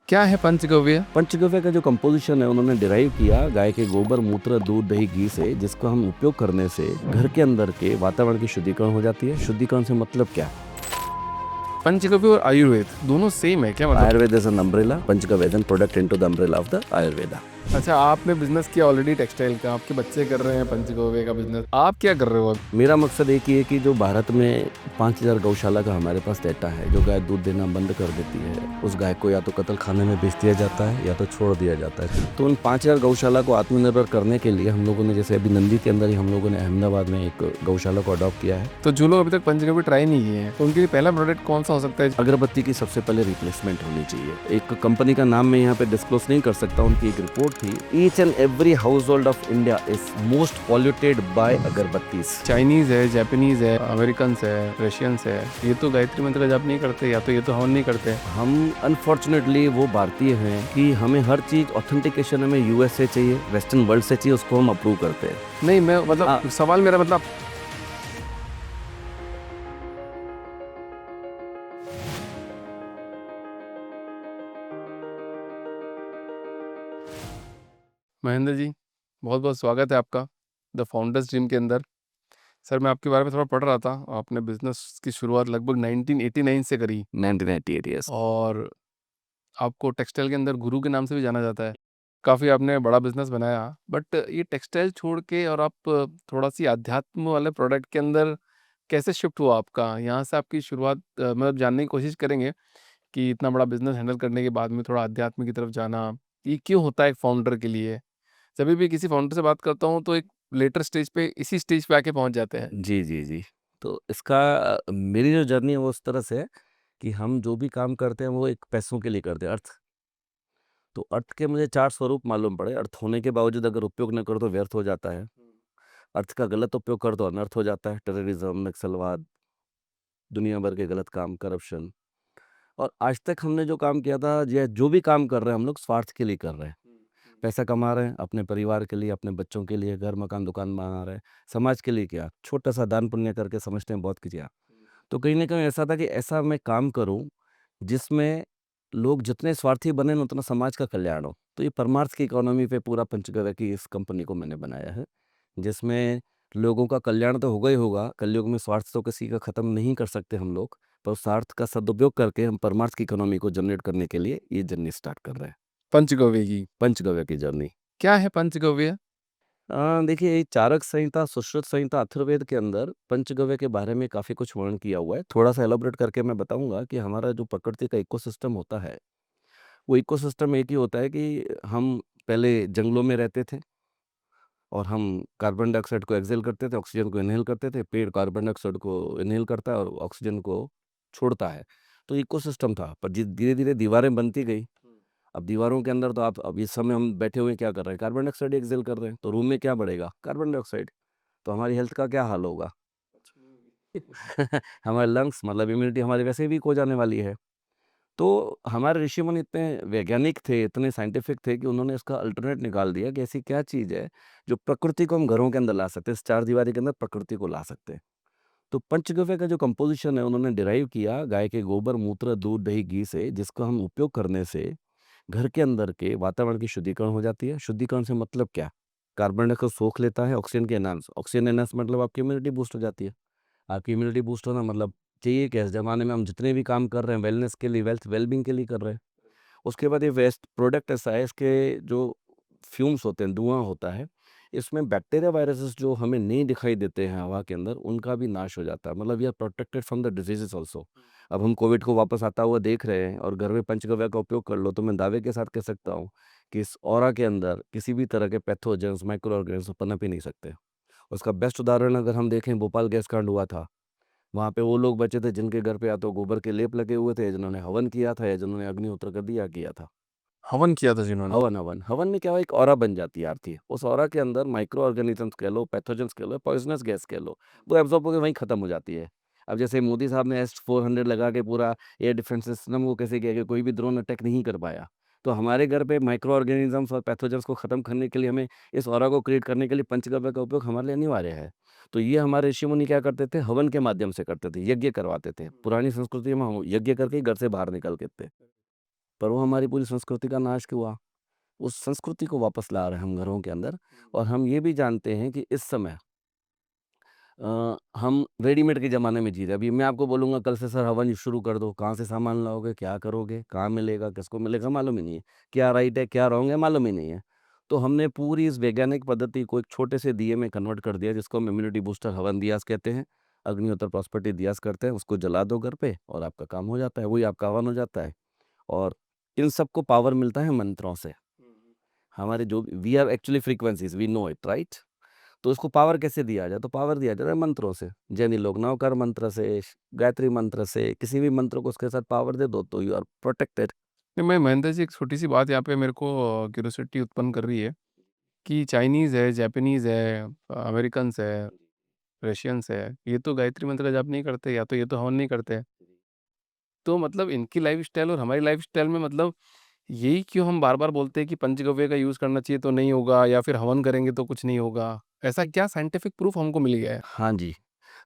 क्या है पंचगव्य? पंचगव्य का जो कंपोजिशन है उन्होंने डिराइव किया गाय के गोबर, मूत्र, दूध, दही, घी से, जिसको हम उपयोग करने से घर के अंदर के वातावरण की शुद्धिकरण हो जाती है। शुद्धिकरण से मतलब क्या? पंचगव्य और आयुर्वेद दोनों सेम है क्या मतलब? Ayurveda is an umbrella, panchagavya is an product into the umbrella of the Ayurveda. अच्छा, आपने बिजनेस किया ऑलरेडी टेक्सटाइल का, आपके बच्चे कर रहे हैं पंचगव्य का बिजनेस, आप क्या कर रहे हो अब? मेरा मकसद एक ही है कि जो भारत में 5000 गौशाला का हमारे पास डेटा है, जो गाय दूध देना बंद कर देती है, उस गाय को या तो कत्ल खाने में बेच दिया जाता है या तो छोड़ दिया जाता है। तो उन 5000 गौशाला को आत्मनिर्भर करने के लिए हम लोगों ने, जैसे अभी नंदी के अंदर ही हम लोगों ने अहमदाबाद में एक गौशाला को अडॉप्ट किया है। तो जो लोग अभी तक पंचगव्य ट्राई नहीं किए हैं तो उनके लिए पहला प्रोडक्ट कौन सा हो सकता है? अगरबत्ती की सबसे पहले रिप्लेसमेंट होनी चाहिए। एक कंपनी का नाम मैं यहाँ पे डिस्क्लोज नहीं कर सकता, उनकी एक रिपोर्ट थी, each and every household of India is most polluted by agarbattis. Chinese है, जापानीज है, अमेरिकन है, रशियंस है, ये तो गायत्री मंत्र का जाप नहीं करते, या तो ये तो हवन नहीं करते। हम अनफॉर्चुनेटली वो भारतीय हैं कि हमें हर चीज ऑथेंटिकेशन हमें यूएस से चाहिए, वेस्टर्न वर्ल्ड से चाहिए, उसको हम अप्रूव करते हैं। नहीं, मैं मतलब सवाल मेरा मतलब महेंद्र जी, बहुत बहुत स्वागत है आपका द फाउंडर्स ड्रीम के अंदर। सर, मैं आपके बारे में थोड़ा पढ़ रहा था, आपने बिजनेस की शुरुआत लगभग 1989 से करी 1988 ईयर्स। और आपको टेक्सटाइल के अंदर गुरु के नाम से भी जाना जाता है। काफ़ी आपने बड़ा बिजनेस बनाया, बट ये टेक्सटाइल छोड़ के और आप थोड़ा-सी अध्यात्म वाले प्रोडक्ट के अंदर कैसे शिफ्ट हुआ आपका? यहाँ से आपकी शुरुआत मतलब जानने की कोशिश करेंगे कि इतना बड़ा बिजनेस हैंडल करने के बाद में थोड़ा अध्यात्म की तरफ जाना, ये क्यों होता है एक फाउंडर के लिए? जभी भी किसी फाउंडर से बात करता हूँ तो एक लेटर स्टेज पे इसी स्टेज पे आके पहुँच जाते हैं। जी जी जी। तो इसका मेरी जो जर्नी है वो उस तरह से है कि हम जो भी काम करते हैं वो एक पैसों के लिए करते हैं। अर्थ, तो अर्थ के मुझे 4 स्वरूप मालूम पड़े। अर्थ होने के बावजूद अगर उपयोग न करो तो व्यर्थ हो जाता है। अर्थ का गलत उपयोग करो तो अनर्थ हो जाता है। टेररिज्म, नक्सलवाद, दुनिया भर के गलत काम, करप्शन। और आज तक हमने जो काम किया था, या जो भी काम कर रहे हैं हम लोग स्वार्थ के लिए कर रहे हैं। पैसा कमा रहे हैं अपने परिवार के लिए, अपने बच्चों के लिए, घर मकान दुकान बना रहे हैं। समाज के लिए क्या, छोटा सा दान पुण्य करके समझते हैं बहुत किया। तो कहीं ना कहीं ऐसा था कि ऐसा मैं काम करूं जिसमें लोग जितने स्वार्थी बने ना उतना समाज का कल्याण हो। तो ये परमार्थ की इकोनॉमी पे पूरा पंचगव्य की इस कंपनी को मैंने बनाया है, जिसमें लोगों का कल्याण तो होगा ही होगा। कलयुग में स्वार्थ तो किसी का खत्म नहीं कर सकते हम लोग, पर उस स्वार्थ का सदुपयोग करके हम परमार्थ की इकोनॉमी को जनरेट करने के लिए ये जर्नी स्टार्ट कर रहे हैं। पंचगव्य की। पंचगव्य की जर्नी। क्या है पंचगव्य? देखिए, ये चारक संहिता, सुश्रुत संहिता, अथर्ववेद के अंदर पंचगव्य के बारे में काफ़ी कुछ वर्णन किया हुआ है। थोड़ा-सा एलाबोरेट करके मैं बताऊँगा कि हमारा जो प्रकृति का इकोसिस्टम होता है, वो इकोसिस्टम एक ही होता है कि हम पहले जंगलों में रहते थे और हम कार्बन डाइऑक्साइड को एक्सहेल करते थे, ऑक्सीजन को इनहेल करते थे। पेड़ कार्बन डाइऑक्साइड को इनहेल करता है और ऑक्सीजन को छोड़ता है। तो इकोसिस्टम था, पर धीरे-धीरे दीवारें बनती गई। अब दीवारों के अंदर तो आप, अब इस समय हम बैठे हुए क्या कर रहे हैं? कार्बन डाइऑक्साइड एक्सहेल कर रहे हैं, तो रूम में क्या बढ़ेगा? Carbon dioxide. तो हमारी हेल्थ का क्या हाल होगा? हमारे लंग्स, मतलब इम्यूनिटी हमारी वैसे ही वीक हो जाने वाली है। तो हमारे ऋषि मुनि इतने वैज्ञानिक थे, इतने साइंटिफिक थे कि उन्होंने इसका अल्टरनेट निकाल दिया कि ऐसी क्या चीज़ है जो प्रकृति को हम घरों के अंदर ला सकते हैं, इस चारदीवारी के अंदर प्रकृति को ला सकते हैं। तो पंचगव्य का जो कंपोजिशन है उन्होंने डिराइव किया गाय के गोबर, मूत्र, दूध, दही, घी से, जिसको हम उपयोग करने से घर के अंदर के वातावरण की शुद्धिकरण हो जाती है। शुद्धिकरण से मतलब क्या? कार्बन डाइऑक्साइड सोख लेता है, ऑक्सीजन के एनहांस, ऑक्सीजन एनहांस मतलब आपकी इम्यूनिटी बूस्ट हो जाती है। आपकी इम्यूनिटी बूस्ट होना मतलब चाहिए क्या? इस ज़माने में हम जितने भी काम कर रहे हैं वेलनेस के लिए, वेलबींग के लिए कर रहे हैं। उसके बाद ये वेस्ट प्रोडक्ट ऐसा है, इसके जो फ्यूम्स होते हैं, धुआँ होता है, इसमें बैक्टीरिया, वायरसेस जो हमें नहीं दिखाई देते हैं हवा के अंदर, उनका भी नाश हो जाता है। मतलब we are protected from the diseases also. अब हम कोविड को वापस आता हुआ देख रहे हैं और घर में पंचगव्य का उपयोग कर लो, तो मैं दावे के साथ कह सकता हूँ कि इस ऑरा के अंदर किसी भी तरह के पैथोजेंस, माइक्रो ऑर्गेनिज़्म पनप ही नहीं सकते। उसका बेस्ट उदाहरण अगर हम देखें, भोपाल गैस कांड हुआ था। वहाँ पे वो लोग बचे थे जिनके घर पे या तो गोबर के लेप लगे हुए थे, जिन्होंने हवन किया था या जिन्होंने अग्निहोत्र कर दिया किया था। हवन किया था जिन्होंने। हवन में क्या हुआ, एक ऑरा बन जाती है आरती। उस ऑरा के अंदर माइक्रो ऑर्गेनिजम्स कह लो, पैथोजेंस कह लो, पॉइजनस गैस कह लो, वो एब्जॉर्ब होकर वहीं खत्म हो जाती है। अब जैसे मोदी साहब ने S-400 लगा के पूरा एयर डिफेंस सिस्टम को कैसे किया कि कोई भी ड्रोन अटैक नहीं कर पाया। तो हमारे घर पे माइक्रो ऑर्गेनिजम्स और पैथोजेंस को खत्म करने के लिए, हमें इस ऑरा को क्रिएट करने के लिए पंचगव्य का उपयोग हमारे लिए अनिवार्य है। तो ये हमारे ऋषि मुनि क्या करते थे? हवन के माध्यम से करते थे, यज्ञ करवाते थे। पुरानी संस्कृति में हम यज्ञ करके ही घर से बाहर निकलते थे। पर वो हमारी पूरी संस्कृति का नाश क्यों हुआ? उस संस्कृति को वापस ला रहे हैं हम घरों के अंदर। और हम ये भी जानते हैं कि इस समय हम रेडीमेड के ज़माने में जी रहे हैं। अभी मैं आपको बोलूँगा कल से सर हवन शुरू कर दो, कहाँ से सामान लाओगे, क्या करोगे, कहाँ मिलेगा, किसको मिलेगा मालूम ही नहीं है। क्या राइट है, क्या रॉन्ग है मालूम ही नहीं है। तो हमने पूरी इस वैज्ञानिक पद्धति को एक छोटे से दिए में कन्वर्ट कर दिया जिसको हम इम्यूनिटी बूस्टर हवन दियास कहते हैं। अग्निहोत्र प्रॉस्पेरिटी दियास करते हैं, उसको जला दो घर पे और आपका काम हो जाता है, वही आपका हवन हो जाता है। और इन सबको पावर मिलता है मंत्रों से। हमारे जो we are actually frequencies, we know it right? तो उसको पावर कैसे दिया जाए? तो पावर दिया जाता है मंत्रों से। जैनी लोग नवकर मंत्र से, गायत्री मंत्र से, किसी भी मंत्र को उसके साथ पावर दे दो तो यू आर प्रोटेक्टेड। नहीं, मैं महेंद्र जी एक छोटी-सी बात यहाँ पे मेरे को क्यूरियोसिटी उत्पन्न कर रही है कि चाइनीज़ है, जापानीज़ है, अमेरिकन्स है, रशियंस है, ये तो गायत्री मंत्र का जाप नहीं करते या तो ये तो हवन नहीं करते। तो मतलब इनकी लाइफ़स्टाइल और हमारी लाइफ़स्टाइल में मतलब यही क्यों हम बार-बार बोलते हैं कि पंचगव्य का यूज़ करना चाहिए तो नहीं होगा या फिर हवन करेंगे तो कुछ नहीं होगा? ऐसा क्या साइंटिफिक प्रूफ हमको मिल गया है? हाँ जी।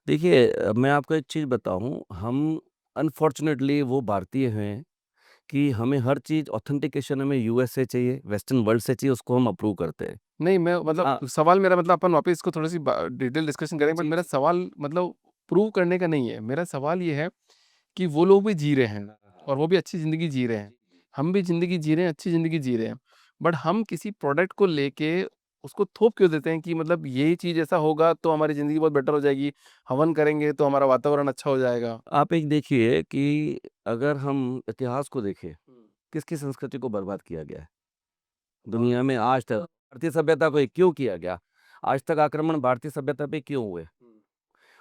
देखिए मैं आपको एक चीज़ बताऊँ, हम अनफॉर्च्युनेटली वो भारतीय हैं कि हमें हर चीज़ ऑथेंटिकेशन हमें यूएस से चाहिए, वेस्टर्न वर्ल्ड से चाहिए, उसको हम अप्रूव करते हैं। नहीं, मैं मतलब सवाल मेरा मतलब अपन वापस इसको थोड़ी-सी डिटेल डिस्कशन करेंगे बट जी, मेरा जी। सवाल मतलब प्रूव करने का नहीं है। मेरा सवाल ये है कि वो लोग भी जी रहे हैं और वो भी अच्छी ज़िंदगी जी रहे हैं। हम भी ज़िंदगी जी रहे हैं, अच्छी ज़िंदगी जी रहे हैं। बट हम किसी प्रोडक्ट को लेके उसको थोप क्यों देते हैं कि मतलब ये चीज़ ऐसा होगा तो हमारी ज़िंदगी बहुत बेटर हो जाएगी, हवन करेंगे तो हमारा वातावरण अच्छा हो जाएगा। आप एक देखिए कि अगर हम इतिहास को देखें, किसकी संस्कृति को बर्बाद किया गया है? दुनिया में आज तक भारतीय सभ्यता को क्यों किया गया? आज तक आक्रमण भारतीय सभ्यता पे क्यों हुए?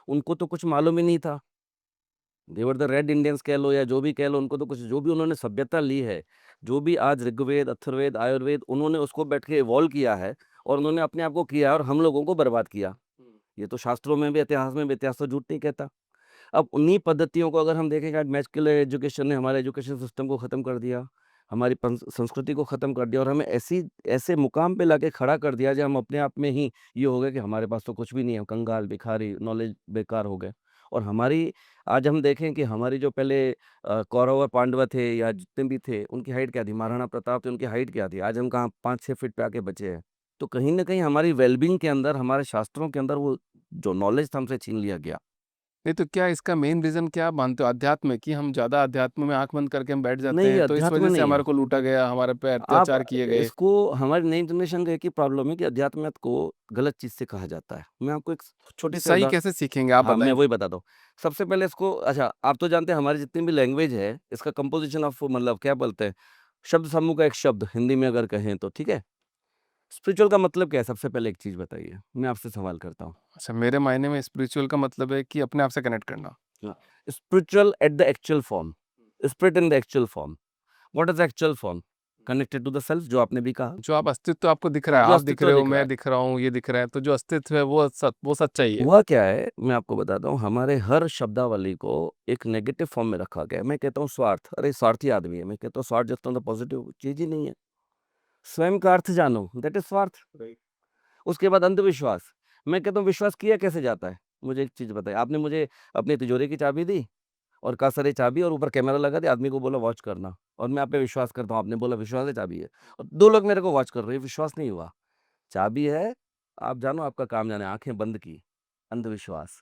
उनको तो कुछ मालूम ही नहीं था। दे वर द रेड इंडियंस कह लो या जो भी कह लो, उनको तो कुछ जो भी उन्होंने सभ्यता ली है, जो भी आज ऋग्वेद, अथर्ववेद, आयुर्वेद उन्होंने उसको बैठ के इवॉल्व किया है और उन्होंने अपने आप को किया और हम लोगों को बर्बाद किया। ये तो शास्त्रों में भी, इतिहास में भी, इतिहास तो झूठ नहीं कहता। अब उन्हीं पद्धतियों को अगर हम देखें कि आज मैक्युलर एजुकेशन ने हमारे एजुकेशन सिस्टम को ख़त्म कर दिया, हमारी संस्कृति को ख़त्म कर दिया और हमें ऐसी ऐसे मुकाम पे लाके खड़ा कर दिया जो हम अपने आप में ही ये हो गए कि हमारे पास तो कुछ भी नहीं है, हम कंगाल, भिखारी, नॉलेज बेकार हो गए। और हमारी आज हम देखें कि हमारी जो पहले कौरव और पांडव थे या जितने भी थे, उनकी हाइट क्या थी? महाराणा प्रताप थे, उनकी हाइट क्या थी? आज हम कहाँ 5-6 फीट पे आके बचे हैं। तो कहीं न कहीं हमारी वेल-बीइंग के अंदर, हमारे शास्त्रों के अंदर वो जो नॉलेज था हमसे छीन लिया गया। नहीं तो क्या इसका मेन रीज़न क्या आप मानते हो? अध्यात्म है कि हम ज़्यादा अध्यात्म में आँख बंद करके हम बैठ जाते नहीं, ये हैं, तो इस अध्यात्म वज़ह से नहीं है। हमारे को लूटा गया, हमारे पे आप अत्याचार किए गए। इसको हमारी नई जनरेशन का एक ही प्रॉब्लम है कि अध्यात्म को गलत चीज़ से कहा जाता है। मैं आपको एक छोटी सी सही कैसे सीखेंगे आप हाँ, मैं बताएँ? वही बताता हूँ। सबसे पहले इसको अच्छा, आप तो जानते हैं हमारी जितनी भी लैंग्वेज है, इसका कंपोज़िशन ऑफ मतलब क्या बोलते हैं, शब्द समूह का एक शब्द हिंदी में अगर कहें तो, ठीक है? स्पिरिचुअल का मतलब क्या है? सबसे पहले एक चीज़ बताइए। मैं आपसे सवाल करता हूँ। अच्छा, मेरे मायने में स्पिरिचुअल का मतलब है कि अपने आप से कनेक्ट करना। हाँ। Spiritual at the actual form, spirit in the actual form. What is actual form? Connected to the self जो आपने भी कहा। जो आप अस्तित्व आपको दिख रहा है, जो आप दिख अस्तित्व रहे हो, दिख रहा मैं है। दिख रहा हूँ, ये दिख रहा है, तो जो अस्तित्व है वो सच्चाई है। हुआ क्या है, मैं आपको बताता हूँ, हमारे हर शब्दावली को एक नेगेटिव फॉर्म में रखा गया है। मैं कहता हूँ स्वार्थ, अरे स्वार्थी आदमी है। मैं कहता हूँ स्वार्थ जितना तो पॉजिटिव चीज़ ही नहीं है। स्वयं का अर्थ जानो, दैट इज़ स्वार्थ। उसके बाद अंधविश्वास। मैं कहता हूँ विश्वास किया कैसे जाता है? मुझे एक चीज़ बताइए। आपने मुझे अपनी तिजोरी की चाबी दी और कहा सर ये चाबी और ऊपर कैमरा लगा दिया, आदमी को बोला वॉच करना और मैं आप पे विश्वास करता हूँ। आपने बोला विश्वास है चाबी है और 2 लोग मेरे को वॉच कर रहे हैं, विश्वास नहीं हुआ। चाबी है, आप जानो आपका काम जाने, आँखें बंद की, अंधविश्वास।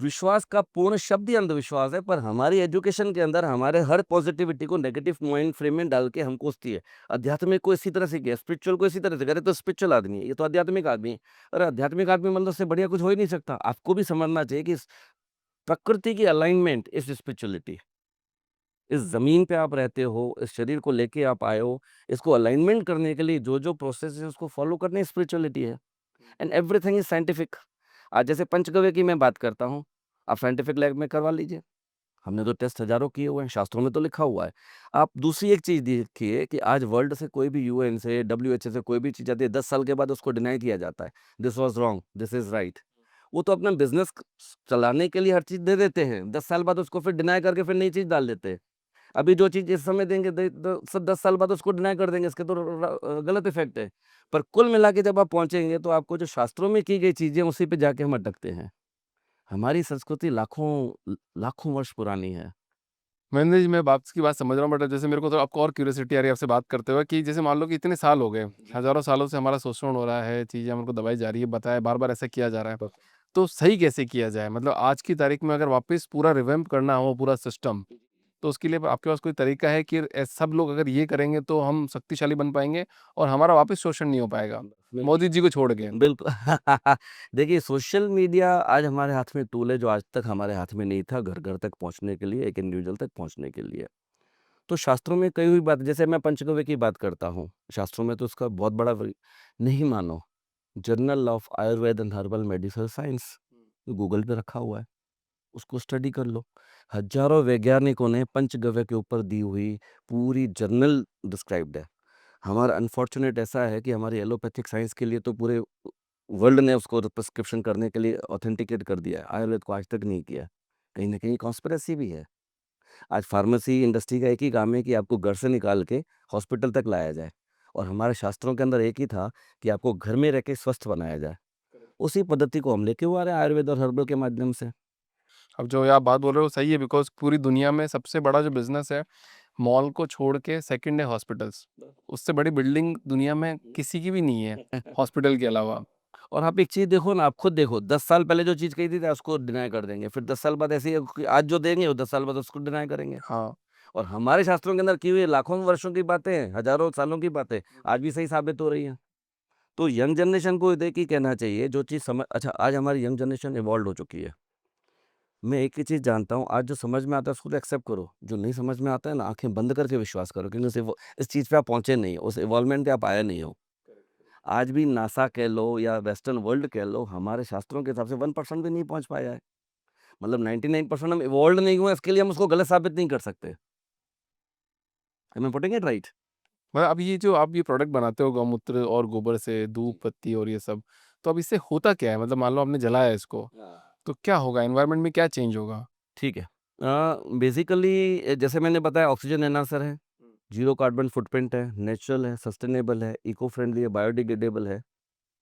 विश्वास का पूर्ण शब्द ही अंधविश्वास है, पर हमारी एजुकेशन के अंदर हमारे हर पॉजिटिविटी को नेगेटिव माइंड फ्रेम में डाल के हमको कोसती है। आध्यात्मिक को इसी तरह से किया, स्पिरिचुअल को इसी तरह से, अरे तो स्पिरिचुअल आदमी है, ये तो आध्यात्मिक आदमी है। अरे आध्यात्मिक आदमी मतलब उससे बढ़िया कुछ हो ही नहीं सकता। आपको भी समझना चाहिए कि इस प्रकृति की अलाइनमेंट इज स्पिरिचुअलिटी। इस ज़मीन पे आप रहते हो, इस शरीर को लेके आप आए हो, इसको अलाइनमेंट करने के लिए जो-जो प्रोसेस है उसको फॉलो करना स्पिरिचुअलिटी है। And everything is scientific. आज जैसे पंचगव्य की मैं बात करता हूँ, आप साइंटिफिक लैब में करवा लीजिए। हमने तो टेस्ट हज़ारों किए हुए हैं, शास्त्रों में तो लिखा हुआ है। आप दूसरी एक चीज़ देखिए कि आज वर्ल्ड से कोई भी यूएन से, डब्ल्यूएचओ से कोई भी चीज़ आती है, 10 साल के बाद उसको डिनाई किया जाता है। This was wrong, this is right. वो तो अपना बिज़नेस चलाने के लिए हर चीज़ दे देते हैं। 10 साल बाद उसको फिर डिनाई करके फिर नई चीज़ डाल देते हैं। अभी जो चीज़ इस समय देंगे द द स 10 साल बाद उसको डिनाई कर देंगे, इसके तो गलत इफ़ेक्ट है। पर कुल मिला के जब आप पहुँचेंगे तो आपको जो शास्त्रों में की गई चीज़ें उसी पे जाके हम अटकते हैं। हमारी संस्कृति लाखों वर्ष पुरानी है। महेंद्र जी, मैं आपकी बात समझ रहा हूँ, बट जैसे मेरे को तो आपको और क्यूरियोसिटी आ रही है आपसे बात करते हुए कि जैसे मान लो कि इतने साल हो गए, हज़ारों सालों से हमारा शोषण हो रहा है, चीज़ें हमको दबाई जा रही है, बताया बार-बार ऐसा किया जा रहा है। तो सही कैसे किया जाए? मतलब आज की तारीख में अगर वापस पूरा रिवैम्प करना हो पूरा सिस्टम, तो उसके लिए आपके पास कोई तरीका है कि सब लोग अगर ये करेंगे तो हम शक्तिशाली बन पाएँगे और हमारा वापस शोषण नहीं हो पाएगा? बिल्कुल। मोदी जी को छोड़ के। बिल्कुल। देखिए, सोशल मीडिया आज हमारे हाथ में टूल है जो आज तक हमारे हाथ में नहीं था, घर-घर तक पहुँचने के लिए, एक इंडिविजुअल तक पहुँचने के लिए। तो शास्त्रों में कही हुई बात, जैसे मैं पंचगव्य की बात करता हूँ, शास्त्रों में तो उसका बहुत बड़ा नहीं मानो, journal of Ayurveda and herbal medicine science Google पे रखा हुआ है, उसको स्टडी कर लो। हज़ारों वैज्ञानिकों ने पंचगव्य के ऊपर दी हुई पूरी जर्नल डिस्क्राइब्ड है। हमारा अनफॉर्चुनेट ऐसा है कि हमारी एलोपैथिक साइंस के लिए तो पूरे वर्ल्ड ने उसको प्रिस्क्रिप्शन करने के लिए ऑथेंटिकेट कर दिया है, आयुर्वेद को आज तक नहीं किया है। कहीं न कहीं कॉन्स्पिरेसी भी है। आज फार्मेसी इंडस्ट्री का एक ही काम है कि आपको घर से निकाल के हॉस्पिटल तक लाया जाए और हमारे शास्त्रों के अंदर एक ही था कि आपको घर में रह के स्वस्थ बनाया जाए। उसी पद्धति को हम लेके हुए आ रहे हैं आयुर्वेद और हर्बल के माध्यम से। अब जो ये आप बात बोल रहे हो सही है, बिकॉज़ पूरी दुनिया में सबसे बड़ा जो बिज़नेस है, मॉल को छोड़ के सेकंड है हॉस्पिटल्स। उससे बड़ी बिल्डिंग दुनिया में किसी की भी नहीं है, हॉस्पिटल के अलावा। और आप एक चीज़ देखो ना, आप खुद देखो, 10 साल पहले जो चीज़ कही थी उसको डिनाई कर देंगे। फिर 10 साल बाद ऐसी है कि आज जो देंगे वो 10 साल बाद उसको डिनाई करेंगे। हाँ, और हमारे शास्त्रों के अंदर की हुई लाखों वर्षों की बातें, हज़ारों सालों की बातें आज भी सही साबित हो रही हैं। तो यंग जनरेशन को देख के कहना चाहिए जो चीज़ समझ, अच्छा आज हमारी यंग जनरेशन इवॉल्व्ड हो चुकी है। मैं एक ही चीज़ जानता हूँ, आज जो समझ में आता है उसको तो एक्सेप्ट करो, जो नहीं समझ में आता है ना आँखें बंद करके विश्वास करो, क्योंकि इस चीज़ पे आप पहुँचे नहीं हो, उस इवॉल्वमेंट पे आप आए नहीं हो। आज भी नासा कह लो या वेस्टर्न वर्ल्ड कह लो, हमारे शास्त्रों के हिसाब से 1% भी नहीं पहुँच पाया है। मतलब 99% हम इवॉल्व्ड नहीं हुए, इसके लिए हम उसको गलत साबित नहीं कर सकते। Am I putting it right? मतलब अब ये जो आप ये प्रोडक्ट बनाते हो गौमूत्र और गोबर से, धूप, पत्ती और ये सब, तो अब इससे होता क्या है? मतलब मान लो आपने जलाया इसको, तो क्या होगा? एनवायरनमेंट में क्या चेंज होगा? ठीक है। बेसिकली जैसे मैंने बताया, ऑक्सीजन एनहांसर है, ज़ीरो कार्बन फुटप्रिंट है, नेचुरल है, सस्टेनेबल है, इको फ्रेंडली है, बायोडिग्रेडेबल है।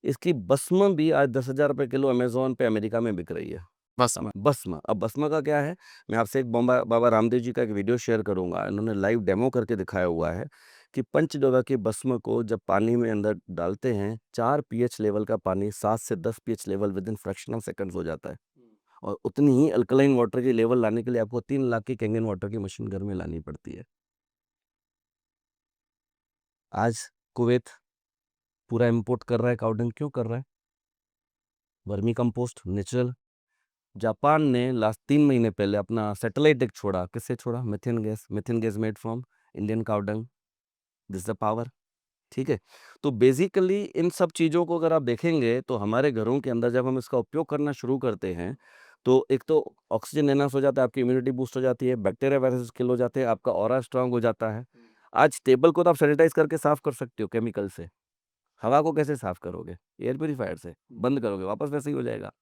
इसकी भस्म भी आज ₹10,000 किलो अमेज़न पे अमेरिका में बिक रही है। बस में। भस्म, अब भस्म का क्या है, मैं आपसे एक बम्बा बाबा रामदेव जी का एक वीडियो शेयर करूँगा। इन्होंने लाइव डेमो करके दिखाया हुआ है कि पंचगव्य की भस्म को जब पानी में अंदर डालते हैं, 4 पीएच लेवल का पानी 7 से 10 pH level within fraction of seconds हो जाता है। और उतनी ही अल्कलाइन वाटर की लेवल लाने के लिए आपको 3 लाख की कैंगन वाटर की मशीन घर में लानी पड़ती है। आज कुवैत पूरा इम्पोर्ट कर रहा है काव डंग, क्यों कर रहा है? Vermi compost, natural. जापान ने लास्ट 3 महीने पहले अपना सैटेलाइट एक छोड़ा, किससे छोड़ा? Methane gas made from Indian काव डंग, दिस द पावर, ठीक है? तो बेसिकली इन सब चीज़ों को अगर आप देखेंगे तो हमारे घरों के अंदर जब हम इसका उपयोग करना शुरू करते हैं, तो एक तो ऑक्सीजन एनहांस हो जाता है, आपकी इम्यूनिटी बूस्ट हो जाती है, बैक्टीरिया वायरसेस किल हो जाते हैं, आपका ऑरा स्ट्रॉन्ग हो जाता है। आज टेबल को तो आप सैनिटाइज़ करके साफ कर सकते हो केमिकल से, हवा को कैसे साफ करोगे? एयर प्यूरीफायर से, बंद करोगे वापस वैसे ही हो जाएगा।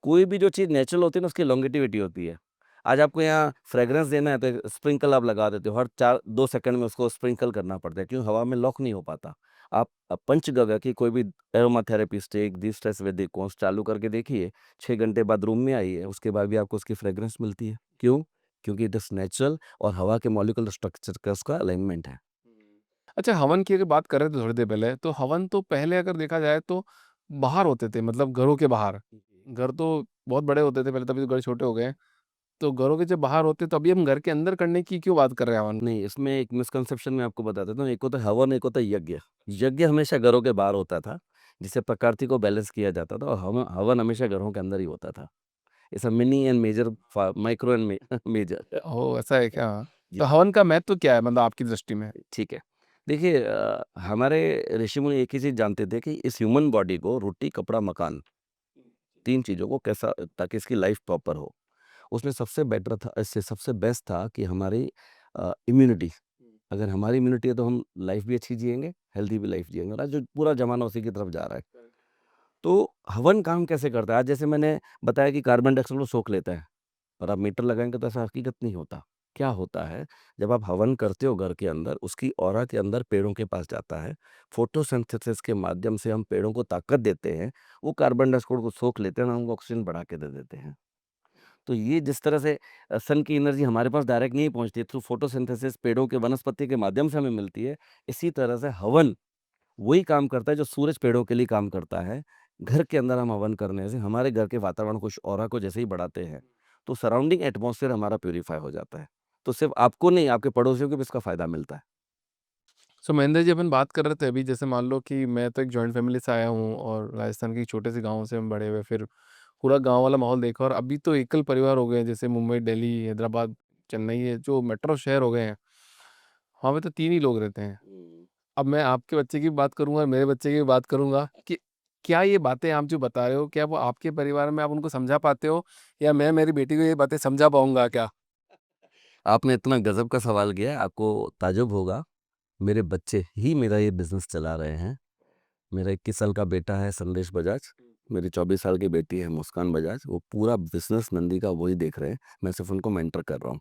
कोई भी जो चीज़ नेचुरल होती है ना उसकी लॉन्गेटिविटी होती है। आज आपको यहाँ फ्रेग्रेंस देना है तो स्प्रिंकल आप लगा देते हो, हर 4 2 सेकंड में उसको स्प्रिंकल करना पड़ता है, क्यों? हवा में लॉक नहीं हो पाता। आप पंचगव्य की कोई भी एरोमा थेरेपी स्टिक, डिस्ट्रेस वैदिक कॉन्स चालू करके देखिए, 6 घंटे बाद रूम में आइए, उसके बाद भी आपको उसकी फ्रेग्रेंस मिलती है। क्यों? क्योंकि इट इज़ नेचुरल और हवा के मॉलिक्यूलर स्ट्रक्चर का उसका अलाइनमेंट है। अच्छा, हवन की अगर बात कर रहे थे थोड़ी देर पहले, तो हवन तो पहले अगर देखा जाए तो बाहर होते थे, मतलब घरों के बाहर। घर तो बहुत बड़े होते थे पहले, तभी तो घर छोटे हो गए। तो घरों के जब बाहर होते तो अभी हम घर के अंदर करने की क्यों बात कर रहे हैं हवन? नहीं, इसमें एक मिसकंसेप्शन मैं आपको बता देता हूँ। एक होता है हवन, एक होता है यज्ञ। यज्ञ हमेशा घरों के बाहर होता था, जिससे प्रकृति को बैलेंस किया जाता था, और हवन हवन हमेशा घरों के अंदर ही होता था। It's a mini and major micro and major. ओह! ऐसा है क्या? जी, तो हवन का महत्व क्या है मतलब आपकी दृष्टि में? ठीक है। देखिए, हमारे ऋषि मुनि एक ही चीज़ जानते थे कि इस ह्यूमन बॉडी को रोटी, कपड़ा, मकान, 3 चीज़ों को कैसा, ताकि इसकी लाइफ प्रॉपर हो। उसमें सबसे बेटर था, इससे सबसे बेस्ट था कि हमारी इम्यूनिटी, अगर हमारी इम्यूनिटी है तो हम लाइफ भी अच्छी जिएँगे, हेल्दी भी लाइफ जिएँगे, और आज जो पूरा ज़माना उसी की तरफ जा रहा है। तो हवन काम कैसे करता है? आज जैसे मैंने बताया कि कार्बन डाइऑक्साइड को सोख लेता है, और आप मीटर लगाएँगे तो ऐसा हकीकत नहीं होता। क्या होता है, जब आप हवन करते हो घर के अंदर, उसकी ऑरा के अंदर पेड़ों के पास जाता है, फोटोसिंथेसिस के माध्यम से हम पेड़ों को ताकत देते हैं, वो कार्बन डाइऑक्साइड को सोख लेते हैं और हमको ऑक्सीजन बढ़ा के दे देते हैं। तो ये जिस तरह से सन की एनर्जी हमारे पास डायरेक्ट नहीं पहुँचती, थ्रू फोटोसिंथेसिस पेड़ों के वनस्पति के माध्यम से हमें मिलती है, इसी तरह से हवन वही काम करता है जो सूरज पेड़ों के लिए काम करता है। घर के अंदर हम हवन करने से हमारे घर के वातावरण को, ऑरा को जैसे ही बढ़ाते हैं, तो सराउंडिंग एटमॉस्फेयर हमारा प्यूरिफाई हो जाता है। तो सिर्फ़ आपको नहीं, आपके पड़ोसियों को भी इसका फ़ायदा मिलता है। सो महेंद्र जी, अपन बात कर रहे थे अभी, जैसे मान लो कि मैं तो एक जॉइंट फैमिली से आया हूँ और राजस्थान के एक छोटे से गाँव से हम बड़े हुए, फिर पूरा गाँव वाला माहौल देखा, और अभी तो एकल परिवार हो गए हैं, जैसे मुंबई, दिल्ली, हैदराबाद, चेन्नई, ये जो मेट्रो शहर हो गए हैं, वहाँ पे तो 3 ही लोग रहते हैं। हुँ। अब मैं आपके बच्चे की बात करूँगा और मेरे बच्चे की भी बात करूँगा कि क्या ये बातें आप जो बता रहे हो, क्या वो आपके परिवार में आप उनको समझा पाते हो, या मैं मेरी बेटी को ये बातें समझा पाऊँगा क्या? आपने इतना गज़ब का सवाल किया है, आपको ताज्जुब होगा, मेरे बच्चे ही मेरा ये बिज़नेस चला रहे हैं। मेरा 21 साल का बेटा है संदेश बजाज, मेरी 24 साल की बेटी है मुस्कान बजाज, वो पूरा बिज़नेस नंदी का वही देख रहे हैं, मैं सिर्फ़ उनको मेंटर कर रहा हूँ।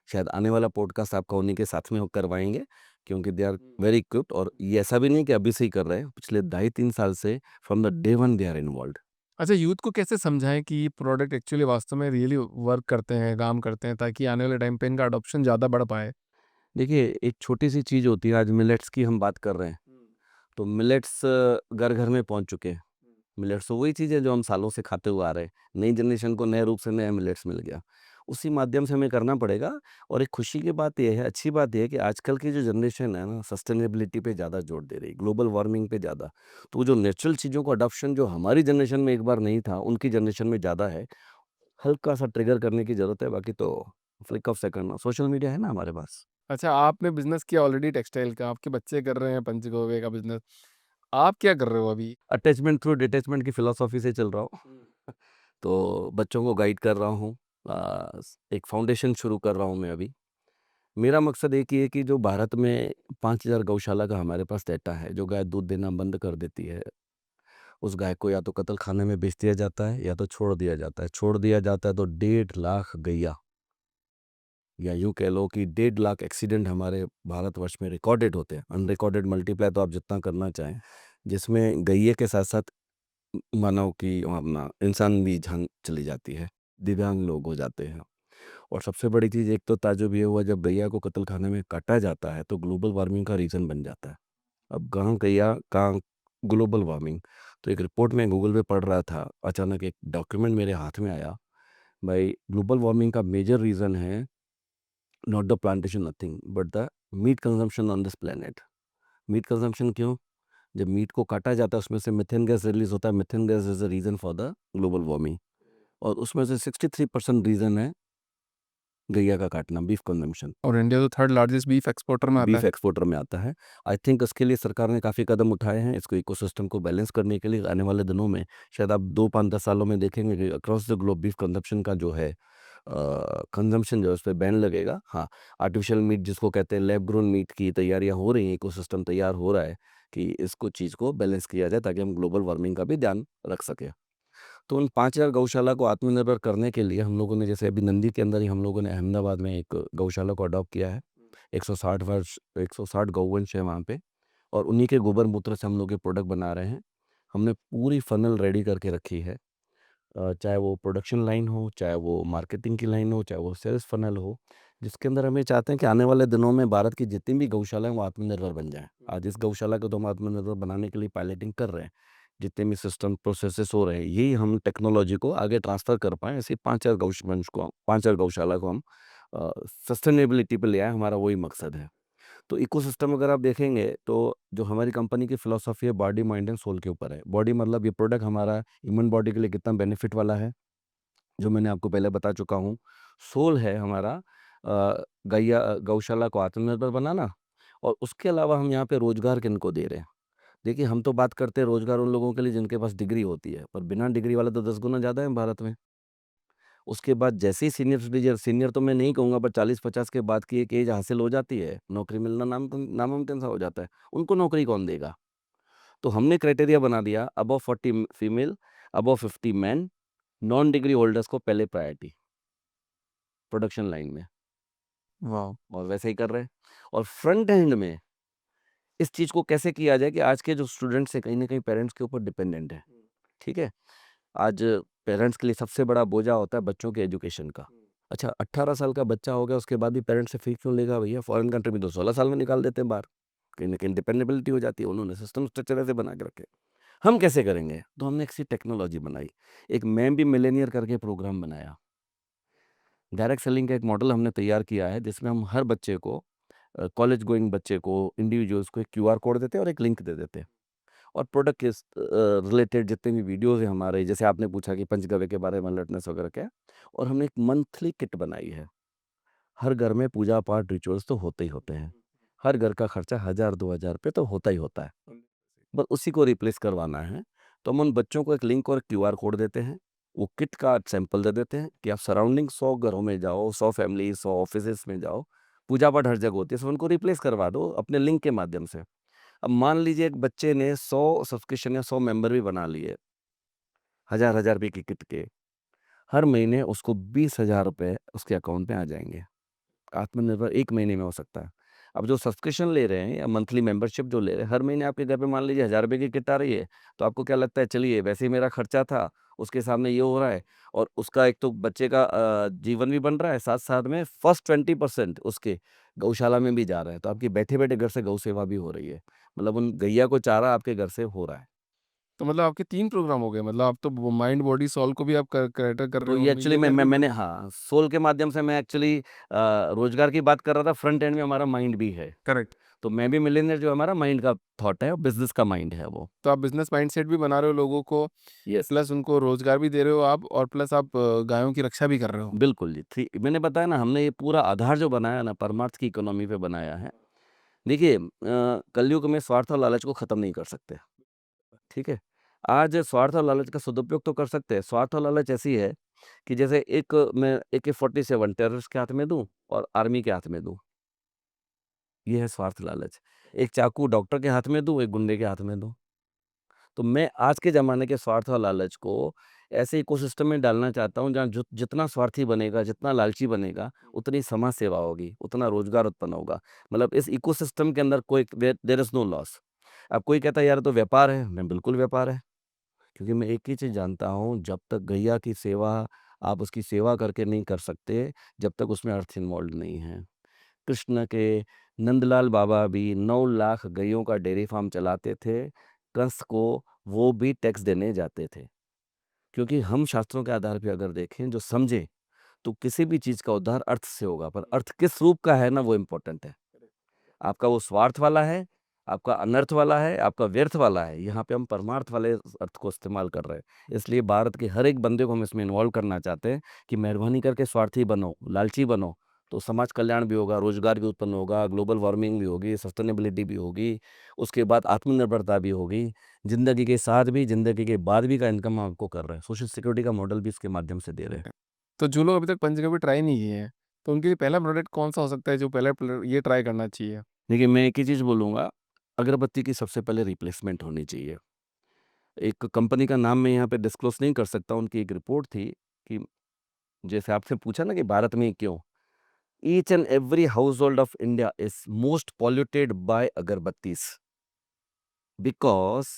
शायद आने वाला पॉडकास्ट आपका उन्हीं के साथ में हो करवाएँगे, क्योंकि दे आर वेरी इक्विप्ड, और ये ऐसा भी नहीं कि अभी से ही कर रहे हैं, पिछले ढाई 3 साल से from the day one they are involved. अच्छा, यूथ को कैसे समझाएँ कि ये प्रोडक्ट एक्चुअली वास्तव में रियली वर्क करते हैं, काम करते हैं, ताकि आने वाले टाइम पे इनका अडॉप्शन ज़्यादा बढ़ पाए? देखिए, एक छोटी-सी चीज़ होती है, आज मिलेट्स की हम बात कर रहे हैं, तो मिलेट्स घर-घर में पहुँच चुके हैं। मिलेट्स तो वही चीज़ है जो हम सालों से खाते हुए आ रहे हैं। नई जनरेशन को नए रूप से नया मिलेट्स मिल गया। उसी माध्यम से हमें करना पड़ेगा, और एक खुशी की बात ये है, अच्छी बात ये है कि आजकल की जो जनरेशन है ना, सस्टेनेबिलिटी पे ज़्यादा जोर दे रही है, ग्लोबल वार्मिंग पे ज़्यादा। तो वो जो नेचुरल चीज़ों का अडॉप्शन जो हमारी जनरेशन में एक बार नहीं था, उनकी जनरेशन में ज़्यादा है। हल्का-सा ट्रिगर करने की ज़रूरत है, बाकी तो flick of second social media है ना हमारे पास। अच्छा, आपने बिज़नेस किया ऑलरेडी टेक्सटाइल का, आपके बच्चे कर रहे हैं पंचगव्य का बिज़नेस। आप क्या कर रहे हो अभी? अटैचमेंट थ्रू डिटैचमेंट की फिलॉसफी से चल रहा हूँ। तो बच्चों को गाइड कर रहा हूँ। एक फाउंडेशन शुरू कर रहा हूँ मैं अभी। मेरा मकसद एक ही है कि जो भारत में 5,000 गौशाला का हमारे पास डेटा है, जो गाय दूध देना बंद कर देती है, उस गाय को या तो कत्लखाने में बेच दिया जाता है या तो छोड़ दिया जाता है। छोड़ दिया जाता है तो 1.5 लाख गैया, या यूँ कह लो कि 1.5 लाख एक्सीडेंट हमारे भारतवर्ष में रिकॉर्डेड होते हैं। अनरिकॉर्डेड मल्टीप्लाई तो आप जितना करना चाहें, जिसमें गैये के साथ-साथ मानव की अपना इंसान भी जान चली जाती है, दिव्यांग लोग हो जाते हैं। और सबसे बड़ी चीज़, एक तो ताज्जुब ये हुआ, जब गैया को कत्लखाने में काटा जाता है तो ग्लोबल वार्मिंग का रीज़न बन जाता है। अब कहाँ गैया, कहाँ ग्लोबल वार्मिंग। तो एक रिपोर्ट मैं गूगल पे पढ़ रहा था, अचानक एक डॉक्यूमेंट मेरे हाथ में आया, भाई ग्लोबल वार्मिंग का मेजर रीज़न है not the plantation nothing but the meat consumption on this planet. Meat consumption क्यों? जब मीट को काटा जाता है उसमें से मीथेन गैस रिलीज़ होता है, methane gas is the reason for the global warming, और उसमें से 63% रीज़न है गैया का काटना, बीफ कंजम्पशन। और इंडिया तो थर्ड लार्जेस्ट बीफ एक्सपोर्टर में आता बीफ है। एक्सपोर्टर में आता है। आई थिंक इसके लिए सरकार ने काफ़ी कदम उठाए हैं, इसको इकोसिस्टम को बैलेंस करने के लिए। आने वाले दिनों में शायद आप 2, 5, 10 सालों में देखेंगे कि across the globe beef consumption का जो है कंजम्पशन जो है उस पे बैन लगेगा। हाँ, आर्टिफिशियल मीट जिसको कहते हैं, लैब ग्रोन मीट की तैयारियाँ हो रही हैं, इकोसिस्टम तैयार हो रहा है कि इसको चीज़ को बैलेंस किया जाए ताकि हम ग्लोबल वार्मिंग का भी ध्यान रख सकें। तो उन 5,000 गौशाला को आत्मनिर्भर करने के लिए हम लोगों ने, जैसे अभी नंदी के अंदर ही हम लोगों ने अहमदाबाद में एक गौशाला को अडॉप्ट किया है। 160 गौवंश है वहाँ पे, और उन्हीं के गोबर मूत्र से हम लोग ये प्रोडक्ट बना रहे हैं। हमने पूरी फ़नल रेडी करके रखी है। चाहे वो प्रोडक्शन लाइन हो, चाहे वो मार्केटिंग की लाइन हो, चाहे वो सेल्स फ़नल हो, जिसके अंदर हम ये चाहते हैं कि आने वाले दिनों में भारत की जितनी भी गौशाला हैं वो आत्मनिर्भर बन जाएँ। आज इस गौशाला को तो हम आत्मनिर्भर बनाने के लिए पायलटिंग कर रहे हैं। जितने भी सिस्टम प्रोसेसेस हो रहे हैं, यही हम टेक्नोलॉजी को आगे ट्रांसफ़र कर पाएँ, ऐसे 5,000 गौवंश को, 5,000 गौशाला को हम सस्टेनेबिलिटी पे ले आएँ, हमारा वही मकसद है। तो इकोसिस्टम अगर आप देखेंगे तो जो हमारी कंपनी की फ़िलॉसफ़ी है, बॉडी, माइंड एंड सोल के ऊपर है। बॉडी मतलब ये प्रोडक्ट हमारा ह्यूमन बॉडी के लिए कितना बेनिफिट वाला है, जो मैंने आपको पहले बता चुका हूँ। सोल है हमारा गौशाला को आत्मनिर्भर बनाना, और उसके अलावा हम यहाँ पे रोज़गार किनको दे रहे हैं। देखिए, हम तो बात करते हैं रोज़गार उन लोगों के लिए जिनके पास डिग्री होती है, पर बिना डिग्री वाले तो 10 गुना ज़्यादा हैं भारत में। उसके बाद जैसे ही सीनियर सिटीज़न, सीनियर तो मैं नहीं कहूँगा, पर 40-50 के बाद की एक एज हासिल हो जाती है, नौकरी मिलना नामुमकिन सा हो जाता है। उनको नौकरी कौन देगा? तो हमने क्राइटेरिया बना दिया, above 40 female, above 50 main, non degree holders को पहले प्रायोरिटी प्रोडक्शन लाइन में, वाह! और वैसे ही कर रहे हैं। और फ्रंट एंड में इस चीज़ को कैसे किया जाए कि आज के जो स्टूडेंट्स हैं, कहीं न कहीं पेरेंट्स के ऊपर डिपेंडेंट हैं, ठीक है? आज पेरेंट्स के लिए सबसे बड़ा बोझा होता है बच्चों के एजुकेशन का। अच्छा 18 साल का बच्चा हो गया उसके बाद भी पेरेंट्स से फीस क्यों लेगा भैया? फॉरेन कंट्री में तो 16 साल में निकाल देते हैं बाहर। कहीं न कहीं डिपेंडेबिलिटी हो जाती है, उन्होंने सिस्टम स्ट्रक्चर ऐसे बना के रखे। हम कैसे करेंगे? तो हमने ऐसी टेक्नोलॉजी बनाई। एक मैं भी मिलेनियर करके प्रोग्राम बनाया। डायरेक्ट सेलिंग का एक मॉडल हमने तैयार किया है जिसमें हम हर बच्चे को कॉलेज गोइंग बच्चे को, इंडिविजुअल्स को एक क्यूआर कोड देते हैं और एक लिंक दे देते हैं। और प्रोडक्ट के रिलेटेड जितने भी वीडियोज़ हैं हमारे, जैसे आपने पूछा कि पंचगव्य के बारे में अलर्टनेस वगैरह क्या है, और हमने एक मंथली किट बनाई है। हर घर में पूजा-पाठ रिचुअल्स तो होते ही होते हैं। हर घर का खर्चा 1000-2000 रुपए तो होता ही होता है। बस उसी को रिप्लेस करवाना है, तो हम उन बच्चों को एक लिंक और क्यूआर कोड देते हैं। वो किट का सैंपल दे देते हैं कि आप सराउंडिंग 100 घरों में जाओ, 100 फैमिली, 100 ऑफिसेज़ में जाओ, पूजा-पाठ हर जगह होती है, सिर्फ़ उनको रिप्लेस करवा दो अपने लिंक के माध्यम से। अब मान लीजिए एक बच्चे ने 100 सब्सक्रिप्शन या 100 मेंबर भी बना लिए, हज़ार-हज़ार रुपए की किट के। हर महीने उसको 20,000 रुपए उसके अकाउंट में आ जाएँगे। आत्मनिर्भर 1 महीने में हो सकता है। अब जो सब्सक्रिप्शन ले रहे हैं या मंथली मेंबरशिप जो ले रहे हैं, हर महीने आपके घर पे मान लीजिए ₹1000 की किट आ रही है, तो आपको क्या लगता है चलिए वैसे ही मेरा खर्चा था, उसके सामने ये हो रहा है और उसका एक तो बच्चे का जीवन भी बन रहा है, साथ-साथ में फर्स्ट 20% उसके गौशाला में भी जा रहा है, तो आपकी बैठे-बैठे घर से गौ सेवा भी हो रही है। मतलब उन गैया को चारा आपके घर से हो रहा है। तो मतलब आपके 3 प्रोग्राम हो गए, मतलब आप तो वो माइंड, बॉडी, सोल को भी आप कैटर कर रहे तो हो, ये एक्चुअली मैंने हाँ, सोल के माध्यम से मैं एक्चुअली रोज़गार की बात कर रहा था, फ्रंट एंड में हमारा माइंड भी है। करेक्ट। तो मैं भी मिलियनेयर जो हमारा माइंड का थॉट है और बिज़नेस का माइंड है वो। तो आप बिज़नेस माइंडसेट भी बना रहे हो लोगों को, यस, प्लस उनको रोज़गार भी दे रहे हो आप, और प्लस आप गायों की रक्षा भी कर रहे हो। बिल्कुल जी। मैंने बताया ना हमने ये पूरा आधार जो बनाया ना परमार्थ की इकोनॉमी पे बनाया है। देखिए कलयुग में स्वार्थ और लालच को ख़त्म नहीं कर सकते, ठीक है? आज स्वार्थ और लालच का सदुपयोग तो कर सकते हैं। स्वार्थ और लालच ऐसी है कि जैसे एक मैं AK-47 टेररिस्ट के हाथ में दूँ और आर्मी के हाथ में दूँ, ये है स्वार्थ लालच। एक चाकू डॉक्टर के हाथ में दूँ, एक गुंडे के हाथ में दूँ। तो मैं आज के ज़माने के स्वार्थ और लालच को ऐसे इकोसिस्टम में डालना चाहता हूँ जहाँ जितना स्वार्थी बनेगा, जितना लालची बनेगा, उतनी समाज सेवा होगी, उतना रोज़गार उत्पन्न होगा। मतलब इस इकोसिस्टम के अंदर कोई देयर इज़ नो लॉस। अब कोई कहता है यार ये तो व्यापार है, मैं बिल्कुल व्यापार है। क्योंकि मैं एक ही चीज़ जानता हूँ जब तक गैया की सेवा आप उसकी सेवा करके नहीं कर सकते, जब तक उसमें अर्थ इन्वॉल्व्ड नहीं है। कृष्ण के नंदलाल बाबा भी 9 लाख गैयों का डेयरी फार्म चलाते थे। कंस को वो भी टैक्स देने जाते थे। क्योंकि हम शास्त्रों के आधार पे अगर देखें जो समझें, तो किसी भी चीज़ का उद्धार अर्थ से होगा, पर अर्थ किस रूप का है ना वो इम्पोर्टेंट है। आपका वो स्वार्थ वाला है, आपका अनर्थ वाला है, आपका व्यर्थ वाला है। यहाँ पे हम परमार्थ वाले अर्थ को इस्तेमाल कर रहे हैं। इसलिए भारत के हर एक बंदे को हम इसमें इन्वॉल्व करना चाहते हैं कि मेहरबानी करके स्वार्थी बनो, लालची बनो, तो समाज कल्याण भी होगा, रोज़गार भी उत्पन्न होगा, ग्लोबल वार्मिंग भी होगी, सस्टेनेबिलिटी भी होगी, उसके बाद आत्मनिर्भरता भी होगी। ज़िंदगी के साथ भी, ज़िंदगी के बाद भी का इनकम हम आपको कर रहे हैं। सोशल सिक्योरिटी का मॉडल भी इसके माध्यम से दे रहे हैं। तो जो लोग अभी तक पंचगव्य ट्राई नहीं किए हैं, तो उनके लिए पहला प्रोडक्ट कौन-सा हो सकता है जो पहला ये ट्राई करना चाहिए? देखिए, मैं एक ही चीज़ बोलूँगा, अगरबत्ती की सबसे पहले रिप्लेसमेंट होनी चाहिए। एक कंपनी का नाम मैं यहाँ पे डिस्क्लोज़ नहीं कर सकता, उनकी एक रिपोर्ट थी कि जैसे आपसे पूछा ना कि भारत में क्यों? Each and every household of India is most polluted by agarbattis because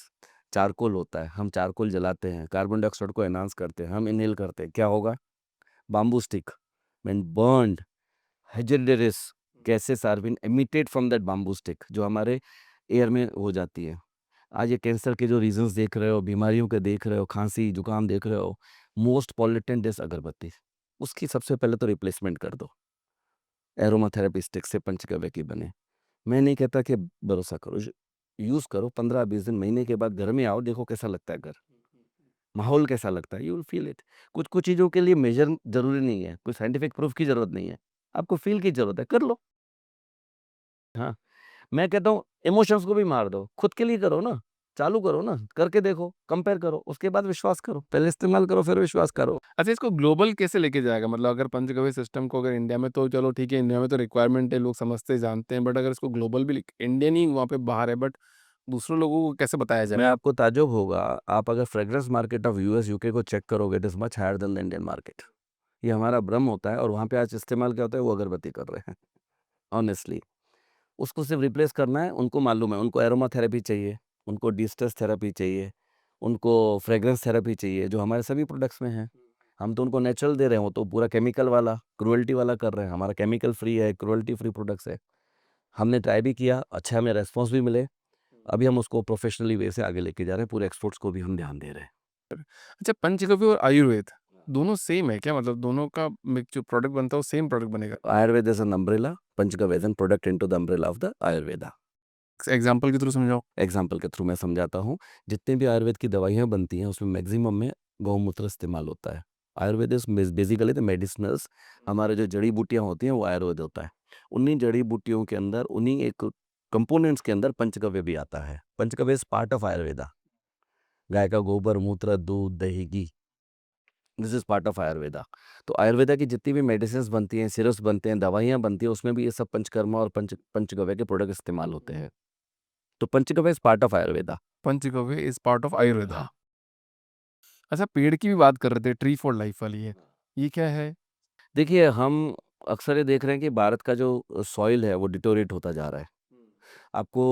charcoal होता है, हम चारकोल जलाते हैं, कार्बन डाइऑक्साइड को एनहांस करते हैं, हम इन्हेल करते हैं, क्या होगा? Bamboo stick when burned hazardous gases are been emitted from that bamboo stick जो हमारे एयर में हो जाती है। आज ये कैंसर के जो रीज़न्स देख रहे हो, बीमारियों के देख रहे हो, खाँसी, जुकाम देख रहे हो, मोस्ट पॉल्यूटेंट इज़ अगरबत्ती। उसकी सबसे पहले तो रिप्लेसमेंट कर दो, एरोमा थेरेपी स्टिक से पंचगव्य की बने। मैं नहीं कहता कि भरोसा करो, यूज़ करो 15-20 दिन, महीने के बाद घर में आओ, देखो कैसा लगता है घर, माहौल कैसा लगता है, यू विल फील इट। कुछ-कुछ चीज़ों के लिए मेजर ज़रूरी नहीं है, कोई साइंटिफिक प्रूफ की ज़रूरत नहीं है, आपको फ़ील की ज़रूरत है, कर लो। हाँ। मैं कहता हूँ इमोशंस को भी मार दो, खुद के लिए करो ना, चालू करो ना, करके देखो, कंपेयर करो, उसके बाद विश्वास करो। पहले इस्तेमाल करो फिर विश्वास करो। अच्छा, इसको ग्लोबल कैसे लेके जाएगा? मतलब अगर पंचगव्य सिस्टम को अगर इंडिया में, तो चलो ठीक है, इंडिया में तो रिक्वायरमेंट है, लोग समझते जानते हैं, बट अगर इसको ग्लोबल भी इंडियन ही वहाँ पे बाहर है, बट दूसरों लोगों को कैसे बताया जाए? मैं आपको ताज्जुब होगा, आप अगर fragrance market of US, UK को चेक करोगे, it is much higher than the Indian market. ये हमारा भ्रम होता है और वहाँ पे आज इस्तेमाल क्या होता है, वो अगरबत्ती कर रहे हैं, ऑनेस्टली। उसको सिर्फ रिप्लेस करना है, उनको मालूम है, उनको एरोमा थेरेपी चाहिए, उनको डिस्ट्रेस थेरेपी चाहिए, उनको फ्रेग्रेंस थेरेपी चाहिए, जो हमारे सभी प्रोडक्ट्स में है। हम तो उनको नेचुरल दे रहे हैं, वो तो पूरा केमिकल वाला, क्रुएल्टी वाला कर रहे हैं। हमारा केमिकल फ्री है, क्रुएल्टी फ्री प्रोडक्ट्स है। हमने ट्राई भी किया, अच्छे हमें रेस्पॉन्स भी मिले। अभी हम उसको प्रोफेशनली वे से आगे लेके जा रहे हैं, पूरे एक्सपोर्ट्स को भी हम ध्यान दे रहे हैं। अच्छा, पंचगव्य और आयुर्वेद दोनों सेम है क्या? मतलब दोनों का जो प्रोडक्ट बनता है वो सेम प्रोडक्ट बनेगा? Ayurveda is an umbrella, panchagavya is an product into the umbrella of the Ayurveda. Example के थ्रू समझाओ। एग्जाम्पल के थ्रू मैं समझाता हूँ। जितनी भी आयुर्वेद की दवाइयाँ बनती हैं उसमें मैक्सिमम में गौमूत्र इस्तेमाल होता है। Ayurveda is basically the medicinals. हमारे जो जड़ी बूटियाँ होती हैं वो आयुर्वेद होता है। उन्हीं जड़ी बूटियों के अंदर, उन्हीं एक कंपोनेंट्स के अंदर पंचगव्य भी आता है। Panchagavya is part of Ayurveda. गाय का गोबर, मूत्र, दूध, दही, घी, this is part of Ayurveda. तो आयुर्वेदा की जितनी भी मेडिसिन बनती हैं, सिरप्स बनते हैं, दवाइयाँ बनती हैं, उसमें भी ये सब पंचकर्मा और पंचगव्य के प्रोडक्ट इस्तेमाल होते हैं। तो panchagavya is part of Ayurveda. Panchagavya is part of Ayurveda. हाँ। अच्छा, पेड़ की भी बात कर रहे थे, ट्री फॉर लाइफ वाली है, ये क्या है? देखिए, हम अक्सर ये देख रहे हैं कि भारत का जो सॉइल है वो डिटोरेट होता जा रहा है। आपको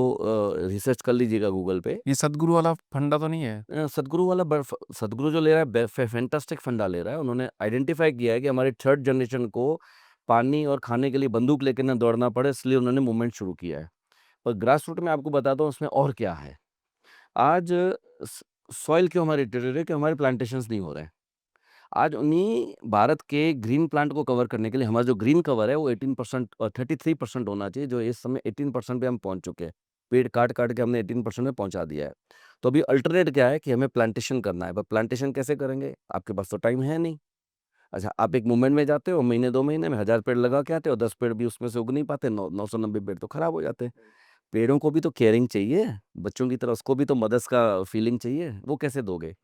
रिसर्च कर लीजिएगा गूगल पे। ये सदगुरु वाला फंडा तो नहीं है? सदगुरु वाला सदगुरु जो ले रहा है फैंटास्टिक फंडा ले रहा है। उन्होंने आइडेंटिफाई किया है कि हमारी थर्ड जनरेशन को पानी और खाने के लिए बंदूक लेके ना दौड़ना पड़े, इसलिए उन्होंने मूवमेंट शुरू किया है। और ग्रास रूट में आपको बताता हूँ उसमें और क्या है। आज सॉइल क्यों हमारी डिटोरेट है कि हमारे प्लांटेशंस नहीं हो रहे हैं। आज उन्हीं भारत के ग्रीन प्लांट को कवर करने के लिए हमारा जो ग्रीन कवर है वो 18% और 33% होना चाहिए, जो इस समय 18% पे हम पहुंच चुके हैं। पेड़ काट काट के हमने 18% में पहुंचा दिया है। तो अभी अल्टरनेट क्या है कि हमें प्लांटेशन करना है, पर प्लांटेशन कैसे करेंगे? आपके पास तो टाइम है नहीं। अच्छा, आप एक मूवमेंट में जाते हो, महीने 2 महीने में 1000 पेड़ लगा के आते हो, 10 पेड़ भी उसमें से उग नहीं पाते, 990 पेड़ तो खराब हो जाते हैं। पेड़ों को भी तो केयरिंग चाहिए, बच्चों की तरह उसको भी तो मदर्स का फीलिंग चाहिए, वो कैसे दोगे?